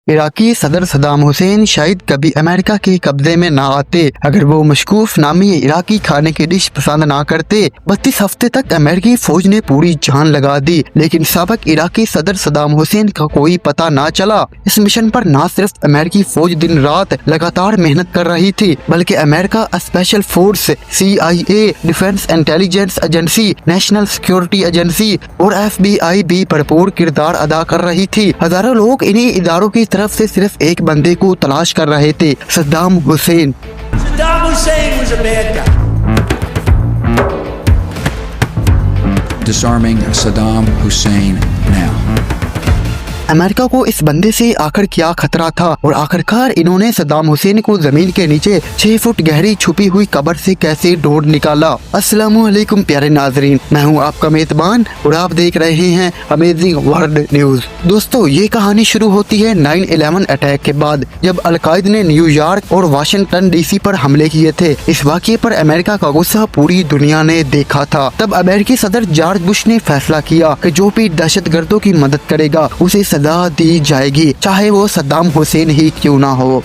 इराकी सदर सद्दाम हुसैन शायद कभी अमेरिका के कब्जे में ना आते अगर वो मशकूफ नामी इराकी खाने की डिश पसंद ना करते। 32 हफ्ते तक अमेरिकी फौज ने पूरी जान लगा दी, लेकिन साबिक इराकी सदर सद्दाम हुसैन का कोई पता ना चला। इस मिशन पर ना सिर्फ अमेरिकी फौज दिन रात लगातार मेहनत कर रही थी, बल्कि America special force, CIA, defence intelligence agency, national security agency और FBI भी भरपूर किरदार अदा कर रही थी। हजारों लोग इन्हीं इदारों की तरफ से सिर्फ एक बंदे को तलाश कर रहे थे, Saddam Hussain. Saddam Hussein was a bad guy. Disarming Saddam Hussein now. America को इस बंदे से आखिर क्या खतरा था और आखिरकार इन्होंने सद्दाम हुसैन को जमीन के नीचे 6 फुट गहरी छुपी हुई कब्र से कैसे ढूंढ निकाला। अस्सलामु अलैकुम प्यारे नाजरीन, मैं हूं आपका मेजबान और आप देख रहे हैं अमेजिंग वर्ल्ड न्यूज। दोस्तों, ये कहानी शुरू होती है 9/11 अटैक के बाद, जब अलकायदा ने न्यूयॉर्क और वाशिंगटन DC पर हमले किए थे। इस वाक़ये पर अमेरिका का गुस्सा पूरी दुनिया ने देखा था। तब अमेरिकी सदर जॉर्ज बुश ने फैसला किया कि जो भी दहशतगर्दों की मदद करेगा उसे सजा दी जाएगी, चाहे वो सद्दाम हुसैन ही क्यों ना हो।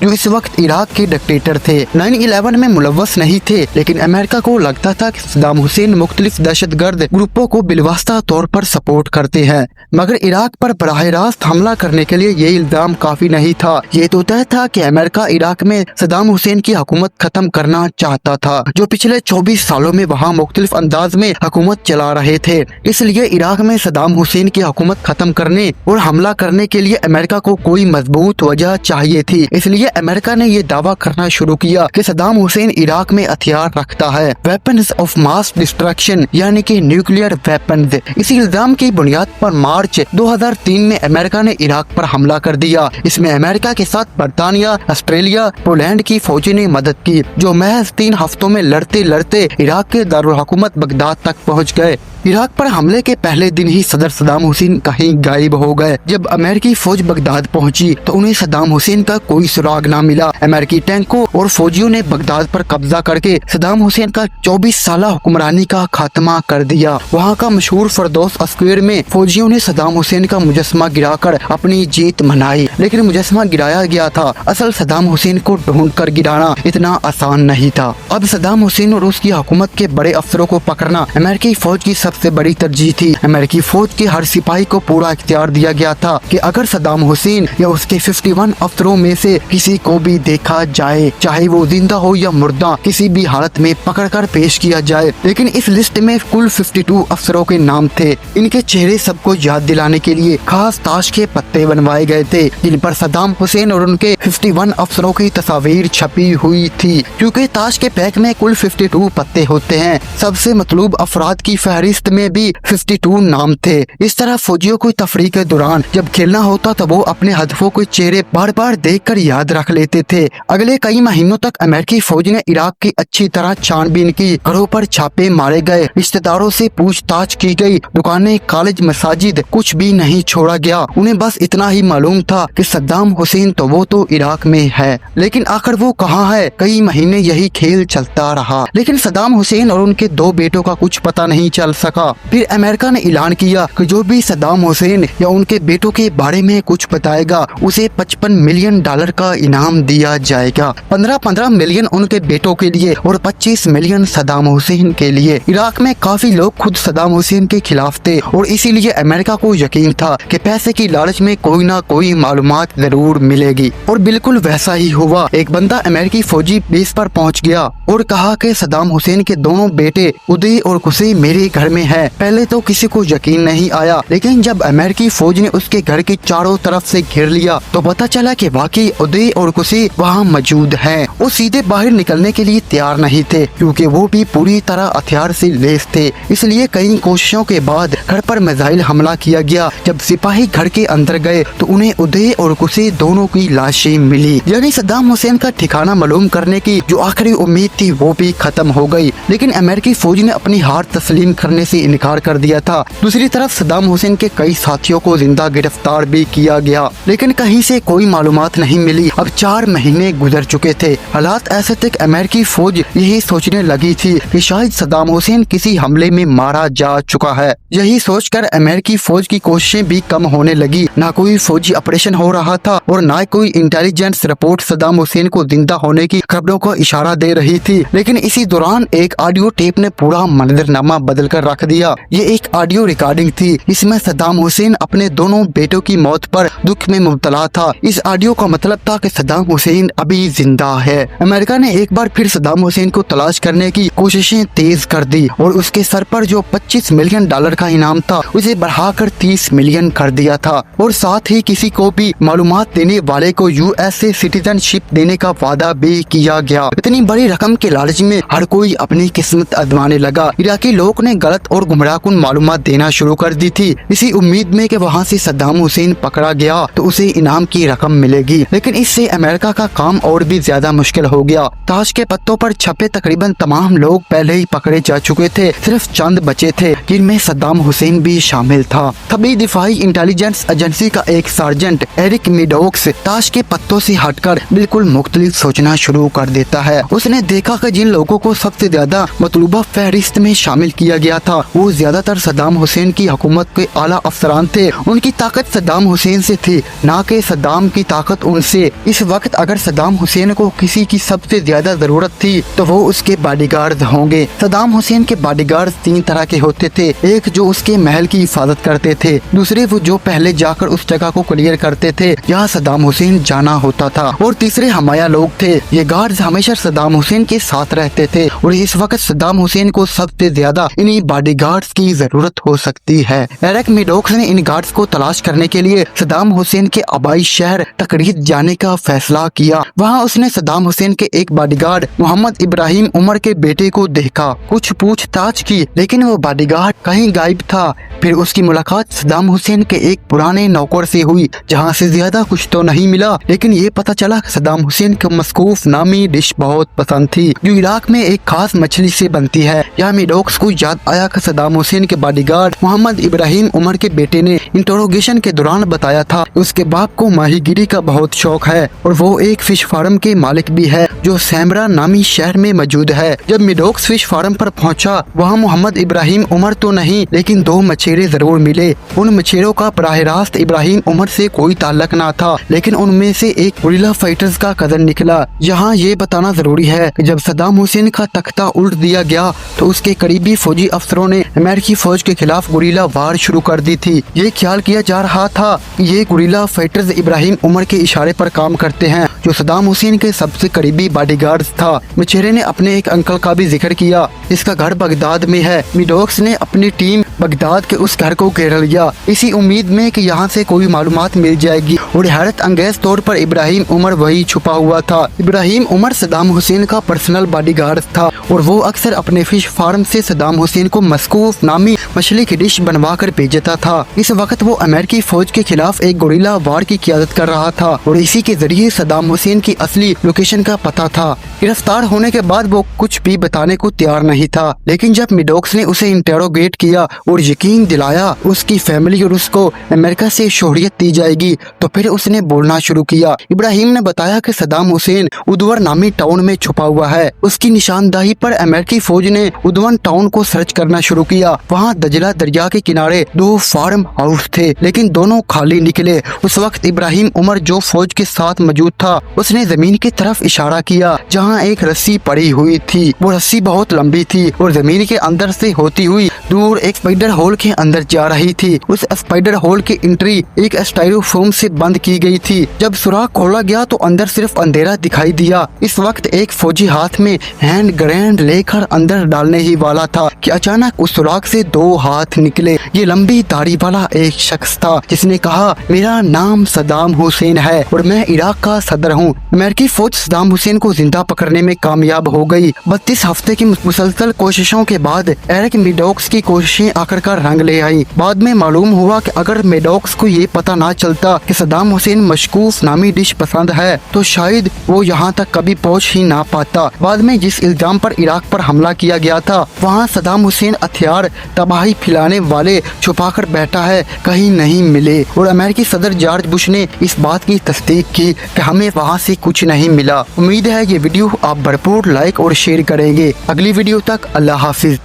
जो इस वक्त इराक के डिक्टेटर थे, 9/11 में मुलव्वस नहीं थे, लेकिन अमेरिका को लगता था कि सद्दाम हुसैन मुख्तलिफ दहशतगर्द ग्रुपों को बिलवास्ता तौर पर सपोर्ट करते हैं। मगर इराक पर बराह रास्त हमला करने के लिए ये इल्जाम काफी नहीं था। ये तो तय था कि अमेरिका इराक में सद्दाम हुसैन की हुकूमत खत्म करना चाहता था, जो पिछले 24 सालों में वहाँ मुख्तलिफ अंदाज में हुकूमत चला रहे थे। इसलिए इराक में सद्दाम हुसैन की हुकूमत खत्म करने और हमला करने के लिए अमेरिका को कोई मजबूत वजह चाहिए थी। इसलिए अमेरिका ने ये दावा करना शुरू किया कि सद्दाम हुसैन इराक में हथियार रखता है, वेपन्स ऑफ मास डिस्ट्रक्शन, यानी कि न्यूक्लियर वेपन्स। इसी इल्जाम की बुनियाद पर मार्च 2003 में अमेरिका ने इराक पर हमला कर दिया। इसमें अमेरिका के साथ बरतानिया, ऑस्ट्रेलिया, पोलैंड की फौजी ने मदद की, जो महज 3 हफ्तों में लड़ते लड़ते इराक के दारुल हुकूमत बगदाद तक पहुँच गए। इराक पर हमले के पहले दिन ही सदर सद्दाम हुसैन कहीं गायब हो गए। जब अमेरिकी फौज बगदाद पहुंची तो उन्हें सद्दाम हुसैन का कोई सुराग ना मिला। अमेरिकी टैंकों और फौजियों ने बगदाद पर कब्जा करके सद्दाम हुसैन का 24 साल हुक्मरानी का खात्मा कर दिया। वहां का मशहूर फरदौस स्क्वायर में फौजियों ने सद्दाम हुसैन का मुजस्मा गिराकर अपनी जीत मनाई, लेकिन मुजस्मा गिराया गया था। असल सद्दाम हुसैन को ढूंढ कर गिराना इतना आसान नहीं था। अब सद्दाम हुसैन और उसकी हुकूमत के बड़े अफसरों को पकड़ना अमेरिकी फौज की सबसे बड़ी तरजीह थी। अमेरिकी फौज के हर सिपाही को पूरा इख्तियार दिया गया था कि अगर सद्दाम हुसैन या उसके 51 अफसरों में से किसी को भी देखा जाए, चाहे वो जिंदा हो या मुर्दा, किसी भी हालत में पकड़कर पेश किया जाए। लेकिन इस लिस्ट में कुल 52 अफसरों के नाम थे। इनके चेहरे सबको याद दिलाने के लिए खास ताश के पत्ते बनवाए गए थे, जिन पर सद्दाम हुसैन और उनके 51 अफसरों की तस्वीर छपी हुई थी। क्योंकि ताश के पैक में कुल 52 पत्ते होते हैं, सबसे मतलूब अफराद की फहरिस्त में भी 52 नाम थे। इस तरह फौजियों को तफरीह के दौरान जब खेलना होता तो वो अपने हदफों के चेहरे बार बार देखकर याद रख लेते थे। अगले कई महीनों तक अमेरिकी फौज ने इराक की अच्छी तरह छानबीन की, घरों पर छापे मारे गए, रिश्तेदारों से पूछताछ की गई, दुकानें, कॉलेज, मसाजिद, कुछ भी नहीं छोड़ा गया। उन्हें बस इतना ही मालूम था कि सद्दाम हुसैन तो वो तो इराक में है, लेकिन आखिर वो कहाँ है। कई महीने यही खेल चलता रहा, लेकिन सद्दाम हुसैन और उनके 2 बेटों का कुछ पता नहीं चल सका। फिर अमेरिका ने ऐलान किया कि जो भी सद्दाम हुसैन या उनके बेटों के बारे में कुछ बताएगा उसे $55 मिलियन का इनाम दिया जाएगा। 15 मिलियन उनके बेटों के लिए और 25 मिलियन सद्दाम हुसैन के लिए। इराक में काफी लोग खुद सद्दाम हुसैन के खिलाफ थे और इसीलिए अमेरिका को यकीन था कि पैसे की लालच में कोई ना कोई मालूमात जरूर मिलेगी। और बिल्कुल वैसा ही हुआ। एक बंदा अमेरिकी फौजी बेस पर पहुंच गया और कहा कि सद्दाम हुसैन के दोनों बेटे उदय और कुसै मेरे घर में है। पहले तो किसी को यकीन नहीं आया, लेकिन जब अमेरिकी फौज ने उसके घर की चारों तरफ से घेर लिया तो पता चला कि वाकई उदय और कुसै वहाँ मौजूद हैं। वो सीधे बाहर निकलने के लिए तैयार नहीं थे, क्योंकि वो भी पूरी तरह हथियार से लैस थे। इसलिए कई कोशिशों के बाद घर पर मिसाइल हमला किया गया। जब सिपाही घर के अंदर गए तो उन्हें उदय और कुसै दोनों की लाशें मिली। यानी सद्दाम हुसैन का ठिकाना मालूम करने की जो आखिरी उम्मीद थी वो भी खत्म हो गई। लेकिन अमेरिकी फौज ने अपनी हार तस्लीम करने से इनकार कर दिया था। दूसरी तरफ सद्दाम हुसैन के कई साथियों को जिंदा गिरफ्तार भी किया गया, लेकिन कहीं से कोई मालूमात नहीं मिली। अब 4 महीने गुजर चुके थे। हालात ऐसे थे कि अमेरिकी फौज यही सोचने लगी थी कि शायद सद्दाम हुसैन किसी हमले में मारा जा चुका है। यही सोचकर अमेरिकी फौज की कोशिशें भी कम होने लगी। ना कोई फौजी ऑपरेशन हो रहा था और ना कोई इंटेलिजेंस रिपोर्ट सद्दाम हुसैन को जिंदा होने की खबरों को इशारा दे रही थी। लेकिन इसी दौरान एक ऑडियो टेप ने पूरा मंजरनामा बदल कर रख दिया। ये एक ऑडियो रिकॉर्डिंग थी। इसमें सद्दाम हुसैन अपने दोनों बेटों की मौत पर दुख में मुब्तला था। इस ऑडियो का मतलब था कि सद्दाम हुसैन अभी जिंदा है। अमेरिका ने एक बार फिर सद्दाम हुसैन को तलाश करने की कोशिशें तेज कर दी और उसके सर पर जो $25 मिलियन का इनाम था उसे बढ़ाकर 30 मिलियन कर दिया था और साथ ही किसी को भी मालूमात देने वाले को यूएसए सिटीजनशिप देने का वादा भी किया गया। इतनी बड़ी रकम के लालच में हर कोई अपनी किस्मत आजमाने लगा। इराकी लोग ने गलत और गुमराहकुन मालूमात देना शुरू कर दी थी, इसी उम्मीद में कि वहाँ से सद्दाम हुसैन पकड़ा गया तो उसे इनाम की रकम मिलेगी। लेकिन इससे अमेरिका का काम और भी ज्यादा मुश्किल हो गया। ताश के पत्तों पर छपे तकरीबन तमाम लोग पहले ही पकड़े जा चुके थे, सिर्फ चंद बचे थे जिनमें सद्दाम हुसैन भी शामिल था। तभी दिफाई इंटेलिजेंस एजेंसी का एक सार्जेंट एरिक मेडोक्स ताश के पत्तों से हटकर बिल्कुल मुख्तलिफ सोचना शुरू कर देता है। उसने देखा कि जिन लोगों को सबसे ज्यादा मतलूबा फहरिस्त में शामिल किया गया था वो ज्यादातर सद्दाम हुसैन की हुकूमत के आला अफसरान थे। उनकी ताकत सद्दाम हुसैन से थी, ना कि सद्दाम की ताकत उनसे। इस वक्त अगर सद्दाम हुसैन को किसी की सबसे ज्यादा जरूरत थी तो वो उसके बॉडीगार्ड होंगे। सद्दाम हुसैन के बॉडीगार्ड 3 तरह के होते थे। एक जो उसके महल की हिफाजत करते थे, दूसरे वो जो पहले जाकर उस जगह को क्लियर करते थे जहाँ सद्दाम हुसैन जाना होता था, और तीसरे हमाया लोग थे। ये गार्ड्स हमेशा सद्दाम हुसैन के साथ रहते थे और इस वक्त सद्दाम हुसैन को सबसे ज्यादा इन्हीं बॉडीगार्ड्स की जरूरत हो सकती है। एरिक मेडोक्स ने इन गार्ड्स को तलाश करने के लिए सद्दाम हुसैन के आबाई शहर तकरीत जाने का फैसला किया। वहाँ उसने सद्दाम हुसैन के एक बॉडीगार्ड मोहम्मद इब्राहिम उमर के बेटे को देखा। कुछ पूछताछ की लेकिन वो बॉडीगार्ड कहीं गायब था। फिर उसकी मुलाकात सद्दाम हुसैन के एक पुराने नौकर से हुई, जहाँ से ज्यादा कुछ तो नहीं मिला, लेकिन ये पता चला सद्दाम हुसैन को मस्कूफ नामी डिश बहुत पसंद थी जो इराक में एक खास मछली से बनती है। यहाँ मेडोक्स को याद आया कि सद्दाम हुसैन के बॉडीगार्ड मोहम्मद इब्राहिम उमर के बेटे ने इंटरोगेशन के दौरान बताया था उसके बाप को माहीगिरी का बहुत शौक है और वो एक फिश फार्म के मालिक भी है जो सैमरा नामी शहर में मौजूद है। जब मेडोक्स फिश फार्म पर पहुंचा वहाँ मोहम्मद इब्राहिम उमर तो नहीं लेकिन 2 मछेरे जरूर मिले। उन मछेरों का बराह रास्त इब्राहिम उमर से कोई ताल्लुक ना था, लेकिन उनमें से एक गुरिल्ला फाइटर्स का कदर निकला। यहाँ ये बताना जरूरी है कि जब सद्दाम हुसैन का तख्ता उल्ट दिया गया तो उसके करीबी फौजी अफसरों ने अमेरिकी फौज के खिलाफ गुरिल्ला वार शुरू कर दी थी। ये ख्याल किया जा रहा था कि ये गुरिल्ला फाइटर्स इब्राहिम उमर के इशारे पर काम करते हैं जो सद्दाम हुसैन के सबसे करीबी बॉडीगार्ड था। मछेरे ने अपने एक अंकल का भी जिक्र किया, इसका घर बगदाद में है। मेडोक्स ने अपनी टीम बगदाद के उस घर को घेर लिया, इसी उम्मीद में कि यहाँ से कोई मालूमात मिल जाएगी, और हैरत अंगेज तौर पर इब्राहिम उमर वही छुपा हुआ था। इब्राहिम उमर सद्दाम हुसैन का पर्सनल बॉडीगार्ड था और वो अक्सर अपने फिश फार्म से सद्दाम हुसैन को मस्कूफ नामी मछली की डिश बनवा कर भेजता था। इस वक्त वो अमेरिकी फौज के खिलाफ एक गुरिल्ला वार की क़यादत कर रहा था और इसी के जरिए सद्दाम हुसैन की असली लोकेशन का पता था। गिरफ्तार होने के बाद वो कुछ भी बताने को तैयार नहीं था, लेकिन जब मेडोक्स ने उसे इंटेरोगेट किया और यकीन दिलाया उसकी फैमिली और उसको अमेरिका से शोहरियत दी जाएगी तो फिर उसने बोलना शुरू किया। इब्राहिम ने बताया कि सद्दाम हुसैन उदवर नामी टाउन में छुपा हुआ है। उसकी निशानदाही पर अमेरिकी फौज ने उदवन टाउन को सर्च करना शुरू किया। वहाँ दजला दरिया के किनारे 2 फार्म हाउस थे, लेकिन दोनों खाली निकले। उस वक्त इब्राहिम उमर जो फौज के साथ मौजूद था उसने जमीन की तरफ इशारा किया जहाँ एक रस्सी पड़ी हुई थी। वो रस्सी बहुत लंबी थी और जमीन के अंदर से होती हुई दूर एक स्पाइडर होल के अंदर जा रही थी। उस स्पाइडर होल की एंट्री एक स्टाइरोफोम से बंद की गई थी। जब सुराख खोला गया तो अंदर सिर्फ अंधेरा दिखाई दिया। इस वक्त एक फौजी हाथ में हैंड ग्रेनेड लेकर अंदर डालने ही वाला था कि अचानक उस सुराख से 2 हाथ निकले। ये लंबी दाढ़ी वाला एक शख्स था जिसने कहा, मेरा नाम सद्दाम हुसैन है और मैं इराक का सदर हूँ। अमेरिकी फौज सद्दाम हुसैन को जिंदा पकड़ने में कामयाब हो गई। 32 हफ्ते की मुसलसल कोशिशों के बाद एरिक मेडोक्स की की कोशिशें आखिरकार रंग ले आई। बाद में मालूम हुआ कि अगर मेडॉक्स को ये पता ना चलता कि सद्दाम हुसैन मशकूफ नामी डिश पसंद है तो शायद वो यहाँ तक कभी पहुँच ही ना पाता। बाद में जिस इल्जाम पर इराक पर हमला किया गया था वहाँ सद्दाम हुसैन हथियार तबाही फैलाने वाले छुपाकर बैठा है, कहीं नहीं मिले। और अमेरिकी सदर जॉर्ज बुश ने इस बात की तस्दीक की कि हमें वहाँ से कुछ नहीं मिला। उम्मीद है ये वीडियो आप भरपूर लाइक और शेयर करेंगे। अगली वीडियो तक अल्लाह हाफिज।